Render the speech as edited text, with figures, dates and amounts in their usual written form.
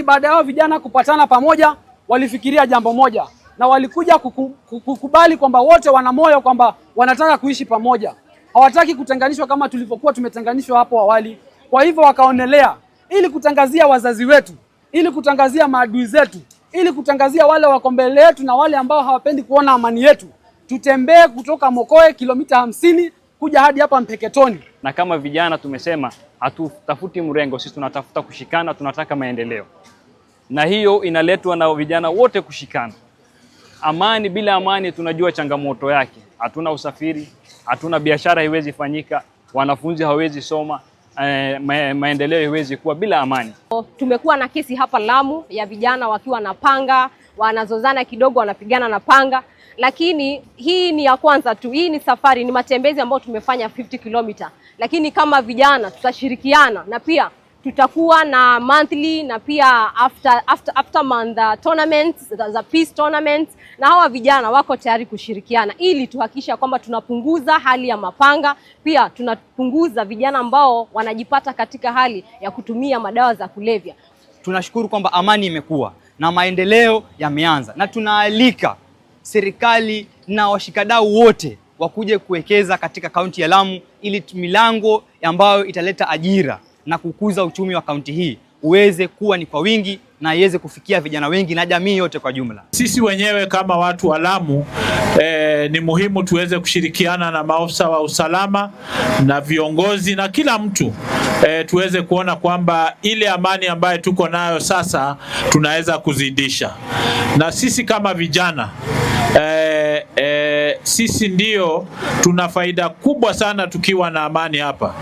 Baada ya vijana kupatana pamoja, walifikiria jambo moja na walikuja kukubali kwamba wote wana moyo kwamba wanataka kuishi pamoja. Hawataki kutenganishwa kama tulivyokuwa tumetenganishwa hapo awali. Kwa hivyo wakaonelea ili kutangazia wazazi wetu, ili kutangazia maadui zetu, ili kutangazia wale wako mbele yetu na wale ambao hawapendi kuona amani yetu, tutembee kutoka Mokoe kilomita 50 kuja hadi hapa Mpeketoni. Na kama vijana tumesema hatutafuti mrengo, sisi tunatafuta kushikana, tunataka maendeleo. Na hiyo inaletwa na vijana wote kushikana. Amani, bila amani tunajua changamoto yake. Hatuna usafiri, hatuna biashara haiwezi fanyika, wanafunzi hawezi soma, maendeleo haiwezi kuwa bila amani. Tumekuwa na kesi hapa Lamu ya vijana wakiwa na panga, wanazozana kidogo, wanapigana na panga. Lakini hii ni ya kwanza tu, hii ni safari, ni matembezi ambayo tumefanya 50 kilomita. Lakini kama vijana tutashirikiana na pia tutakuwa na monthly na pia after month tournaments, za peace tournaments, na hawa vijana wako tayari kushirikiana ili tuhakikisha kwamba tunapunguza hali ya mapanga, pia tunapunguza vijana ambao wanajipata katika hali ya kutumia madawa za kulevya. Tunashukuru kwamba amani imekuwa na maendeleo yameanza, na tunaalika serikali na washikadau wote wakuje kuwekeza katika kaunti ya Lamu ili milango ambayo italeta ajira na kukuza uchumi wa kaunti hii uweze kuwa ni kwa wingi na iweze kufikia vijana wengi na jamii yote kwa jumla. Sisi wenyewe kama watu wa Lamu ni muhimu tuweze kushirikiana na maafisa wa usalama na viongozi na kila mtu tuweze kuona kwamba ile amani ambayo tuko nayo sasa tunaweza kuzidisha. Na sisi kama vijana sisi ndio tuna faida kubwa sana tukiwa na amani hapa.